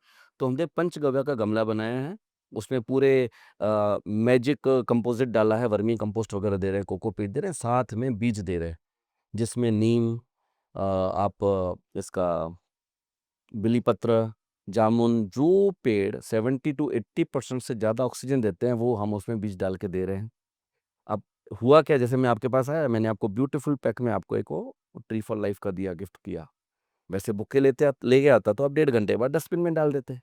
तो हमने पंचगव्य का गमला बनाया है, उसमें पूरे मैजिक कंपोजिट डाला है, वर्मी कंपोस्ट वगैरह दे रहे हैं, कोकोपीट दे रहे हैं, साथ में बीज दे रहे हैं, जिसमें नीम, आप इसका बिली पत्र, जामुन, जो पेड़ 70 टू 80% से ज़्यादा ऑक्सीजन देते हैं, वो हम उसमें बीज डाल के दे रहे हैं। अब हुआ क्या, जैसे मैं आपके पास आया, मैंने आपको ब्यूटीफुल पैक में आपको एक वो ट्री फॉर लाइफ का दिया, गिफ्ट किया। वैसे बुके लेके आता तो आप 1.5 घंटे बाद डस्टबिन में डाल देते।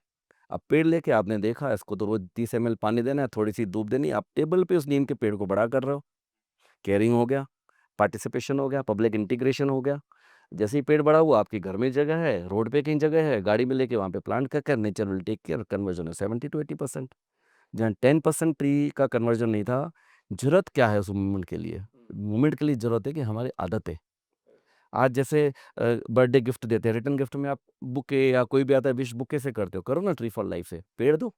अब पेड़ लेके आपने देखा, इसको तो रोज 30 ml पानी देना है, थोड़ी सी धूप देनी है, आप टेबल पे उस नीम के पेड़ को बड़ा कर रहे हो। केयरिंग हो गया, पार्टिसिपेशन हो गया, पब्लिक इंटीग्रेशन हो गया। जैसे ही पेड़ बड़ा हुआ, आपके घर में जगह है, रोड पे कहीं जगह है, गाड़ी में लेके वहाँ पे प्लांट कर कर nature will take care, conversion है 70 to 80%। जहाँ 10% ट्री का कन्वर्जन नहीं था। जरूरत क्या है उस मूवमेंट के लिए? मूवमेंट के लिए जरूरत है कि हमारी आदत है। आज जैसे बर्थडे गिफ्ट देते हैं, रिटर्न गिफ्ट में आप बुके या कोई भी आता है, विश बुके से करते हो, करो ना ट्री फॉर लाइफ से, पेड़ दो।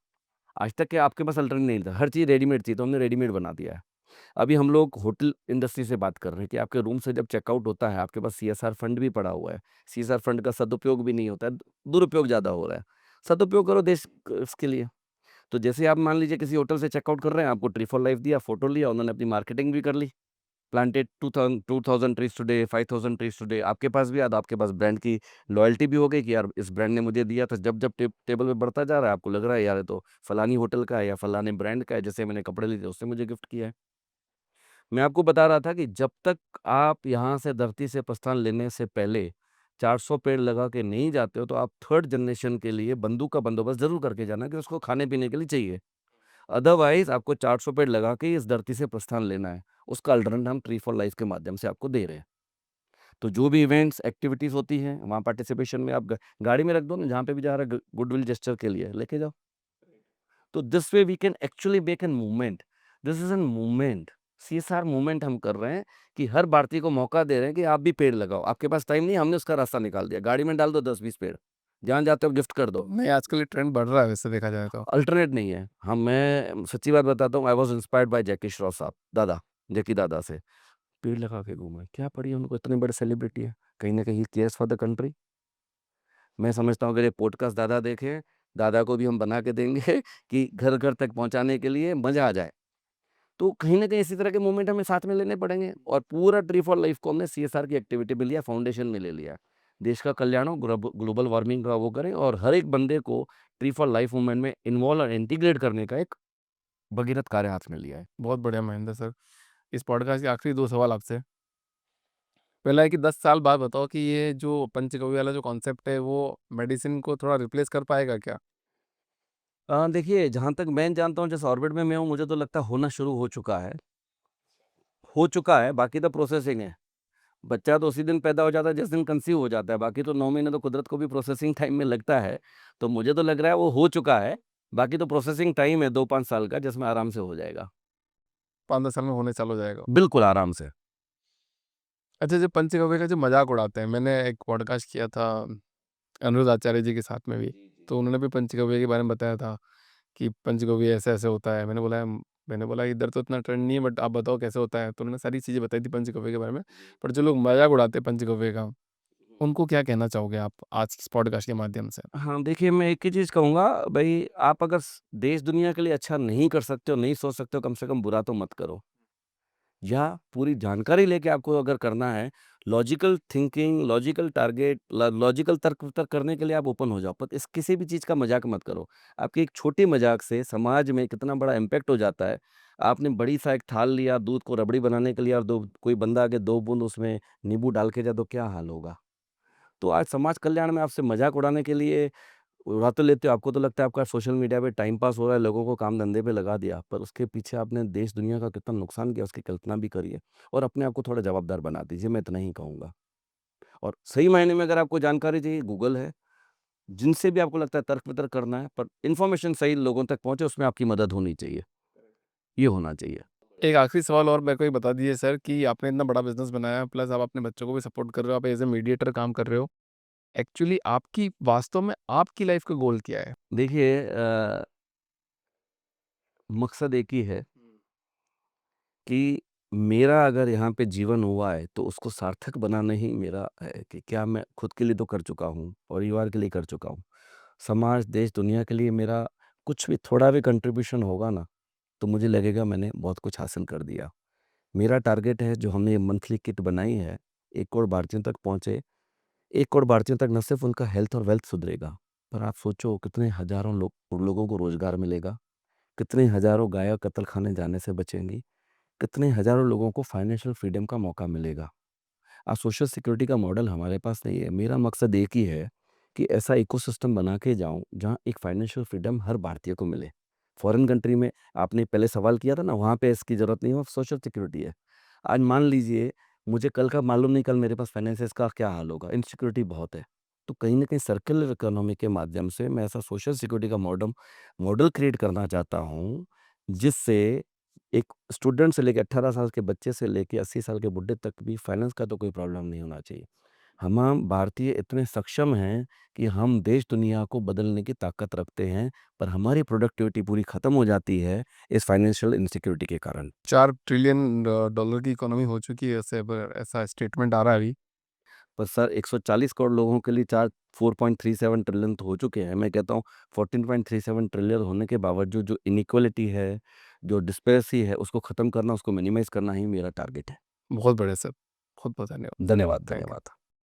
आज तक के आपके पास अल्टरनेट नहीं था, हर चीज़ रेडीमेड थी, तो हमने रेडीमेड बना दिया है। अभी हम लोग होटल इंडस्ट्री से बात कर रहे हैं कि आपके रूम से जब चेकआउट होता है, आपके पास सीएसआर फंड भी पड़ा हुआ है। सीएसआर फंड का सदुपयोग भी नहीं होता है, दुरुपयोग ज़्यादा हो रहा है। सदुपयोग करो देश इसके लिए। तो जैसे आप मान लीजिए किसी होटल से चेकआउट कर रहे हैं, आपको ट्री फॉर लाइफ दिया, फोटो लिया, उन्होंने अपनी मार्केटिंग भी कर ली। Planted 2000 trees today, 5000 trees today, आपके पास भी याद, आपके पास ब्रांड की लॉयल्टी भी हो गई कि यार इस ब्रांड ने मुझे दिया था। जब जब टेबल पे बढ़ता जा रहा है, आपको लग रहा है यार ये तो फलानी होटल का है या फलाने ब्रांड का है, जैसे मैंने कपड़े लिए थे उससे मुझे गिफ्ट किया है। मैं आपको बता रहा था कि जब तक आप यहाँ से धरती से प्रस्थान लेने से पहले 400 पेड़ लगा के नहीं जाते हो, तो आप थर्ड जनरेशन के लिए बंदूक का बंदोबस्त जरूर करके जाना कि उसको खाने पीने के लिए चाहिए। अदरवाइज आपको 400 पेड़ लगा के ही इस धरती से प्रस्थान लेना है। उसका अल्टरनेट हम ट्री फॉर लाइफ के माध्यम से आपको दे रहे हैं। तो जो भी इवेंट्स एक्टिविटीज होती हैं, वहाँ पार्टिसिपेशन में आप गाड़ी में रख दो ना, जहाँ पे भी जा रहा है, गुडविल जेस्चर के लिए लेके जाओ। तो this way we can actually make an movement. This is an movement. CSR movement हम कर रहे हैं कि हर भारतीय को मौका दे रहे हैं कि आप भी पेड़ लगाओ। आपके पास टाइम नहीं, हमने उसका रास्ता निकाल दिया, गाड़ी में डाल दो 10-20 पेड़, जहाँ जाते हो गिफ्ट कर दो। नहीं, आजकल ये ट्रेंड बढ़ रहा है वैसे देखा जाए तो। अल्टरनेट नहीं है। हम मैं सच्ची बात बताता हूँ, आई वॉज इंस्पायर्ड बाय जैकी श्रॉफ साहब, दादा, जैकी दादा से। पेड़ लगा के घूमे, क्या पड़ी उनको, इतने बड़े सेलिब्रिटी है, कहीं ना कहीं केयर्स फॉर द कंट्री। मैं समझता हूँ अगर ये पॉडकास्ट दादा देखें, दादा को भी हम बना के देंगे कि घर घर तक पहुंचाने के लिए मजा आ जाए। तो कहीं ना कहीं इसी तरह के मूवमेंट हमें साथ में लेने पड़ेंगे, और पूरा ट्री फॉर लाइफ को हमने सीएसआर की एक्टिविटी में लिया, फाउंडेशन में ले लिया। देश का कल्याण हो, ग्लोबल वार्मिंग का वो करें, और हर एक बंदे को ट्री फॉर लाइफ मूवमेंट में इन्वॉल्व और इंटीग्रेट करने का एक भगीरथ कार्य हाथ में लिया है। बहुत बढ़िया महेंद्र सर। इस पॉडकास्ट के आखिरी 2 सवाल आपसे। पहला है कि 10 साल बाद बताओ कि ये जो पंचगव्य वाला जो कॉन्सेप्ट है वो मेडिसिन को थोड़ा रिप्लेस कर पाएगा क्या? देखिए, जहाँ तक मैं जानता हूँ, जिस ऑर्बिट में मैं हूँ, मुझे तो लगता है होना शुरू हो चुका है, बाकी तो प्रोसेसिंग है। बच्चा तो उसी दिन पैदा हो जाता है जिस दिन कंसीव हो जाता है, बाकी तो 9 महीने तो कुदरत को भी प्रोसेसिंग टाइम में लगता है। तो मुझे तो लग रहा है वो हो चुका है, बाकी तो प्रोसेसिंग टाइम है 2-5 साल का, जिसमें आराम से हो जाएगा। 5-10 साल में होने चालू हो जाएगा। बिल्कुल आराम से। अच्छा, जो पंचगव्य का जो मज़ाक उड़ाते हैं, मैंने एक पॉडकास्ट किया था अनुरुद्ध आचार्य जी के साथ में भी, तो उन्होंने भी पंचगव्य के बारे में बताया था कि पंचगव्य ऐसे-ऐसे होता है। मैंने बोला इधर तो इतना ट्रेंड नहीं है, बट आप बताओ कैसे होता है? तो उन्होंने सारी चीज़ें बताई थी पंचगव्य के बारे में। पर जो लोग मज़ाक उड़ाते हैं पंचगव्य का, उनको क्या कहना चाहोगे आप आज इस पॉडकास्ट के माध्यम से? हाँ, देखिए, मैं एक ही चीज़ कहूँगा, भई आप अगर स देश दुनिया के लिए अच्छा नहीं कर सकते हो, नहीं सोच सकते हो, कम से कम बुरा तो मत करो। या पूरी जानकारी लेके आपको अगर करना है, logical thinking, logical target, logical तर्क-वितर्क करने के लिए आप ओपन हो जाओ। पर इस किसी भी चीज़ का मज़ाक मत करो। आपकी एक छोटी मज़ाक से समाज में कितना बड़ा इम्पैक्ट हो जाता है। आपने बड़ी-सा एक थाल लिया, दूध को रबड़ी बनाने के लिए, और 2 कोई बंदा आके 2 बूँद उसमें नींबू डाल के जाए, तो क्या हाल होगा? तो आज समाज कल्याण में आपसे मज़ाक उड़ाने के लिए उड़ा तो लेते हो, आपको तो लगता है आपका सोशल मीडिया पे टाइम पास हो रहा है, लोगों को काम-धंधे पे लगा दिया, पर उसके पीछे आपने देश-दुनिया का कितना नुकसान किया, उसकी कल्पना भी करिए और अपने आप को थोड़ा जवाबदार बना दीजिए, मैं इतना ही कहूँगा। और सही मायने में अगर आपको जानकारी चाहिए, गूगल है, जिनसे भी आपको लगता है तर्क-वितर्क करना है, पर इन्फॉर्मेशन सही लोगों तक पहुँचे, उसमें आपकी मदद होनी चाहिए, ये होना चाहिए। एक आखिरी सवाल और मेरे को ये बता दीजिए सर कि आपने इतना बड़ा बिज़नेस बनाया, प्लस आप अपने बच्चों को भी सपोर्ट कर रहे हो, आप एज़ अ मीडिएटर काम कर रहे हो। एक्चुअली आपकी वास्तव में आपकी लाइफ़ का गोल क्या है? देखिए, मकसद एक ही है कि मेरा अगर यहाँ पे जीवन हुआ है, तो उसको सार्थक बनाना ही मेरा है कि क्या मैं खुद के लिए तो कर चुका हूँ, परिवार के लिए कर चुका हूँ। समाज, देश, दुनिया के लिए मेरा कुछ भी थोड़ा भी कंट्रीब्यूशन होगा ना, तो मुझे लगेगा मैंने बहुत कुछ हासिल कर दिया। मेरा टारगेट है, जो हमने ये मंथली किट बनाई है, 1 करोड़ भारतीयों तक पहुँचे। 1 करोड़ भारतीयों तक न सिर्फ़ उनका हेल्थ और वेल्थ सुधरेगा, पर आप सोचो कितने हज़ारों लोगों को रोज़गार मिलेगा, कितने हज़ारों गाय कत्ल खाने जाने से बचेंगी, कितने हज़ारों लोगों को फाइनेंशियल फ्रीडम का मौका मिलेगा। आज सोशल सिक्योरिटी का मॉडल हमारे पास नहीं है। मेरा मकसद एक ही है कि ऐसा इकोसिस्टम बना के जाऊँ, जहाँ एक फाइनेंशियल फ्रीडम हर भारतीय को मिले। फ़ॉरेन कंट्री में आपने पहले सवाल किया था ना, वहाँ पे इसकी ज़रूरत नहीं है, वहाँ सोशल सिक्योरिटी है। आज मान लीजिए, मुझे कल का मालूम नहीं, कल मेरे पास फाइनेंसेस का क्या हाल होगा, इनसिक्योरिटी बहुत है। तो कहीं न कहीं सर्कुलर इकोनॉमी के माध्यम से मैं ऐसा सोशल सिक्योरिटी का मॉडल क्रिएट करना चाहता हूँ, जिससे एक स्टूडेंट से लेके 18 साल के बच्चे से लेके 80 साल के बुड्ढे तक भी फाइनेंस का तो कोई प्रॉब्लम नहीं होना चाहिए। हम भारतीय इतने सक्षम हैं कि हम देश दुनिया को बदलने की ताकत रखते हैं, पर हमारी प्रोडक्टिविटी पूरी खत्म हो जाती है इस फाइनेंशियल इनसिक्योरिटी के कारण। 4 ट्रिलियन डॉलर की इकोनॉमी हो चुकी है ऐसे, ब ऐसा स्टेटमेंट आ रहा है अभी। पर सर, 140 करोड़ लोगों के लिए 4.37 ट्रिलियन तो हो चुके हैं। मैं कहता हूँ 14.37 ट्रिलियन होने के बावजूद जो इनइक्वालिटी है, जो डिस्पेरिटी है, उसको खत्म करना, उसको मिनिमाइज़ करना ही मेरा टारगेट है। बहुत बढ़िया सर। बहुत-बहुत धन्यवाद। धन्यवाद, थैंक यू। धन्यवाद।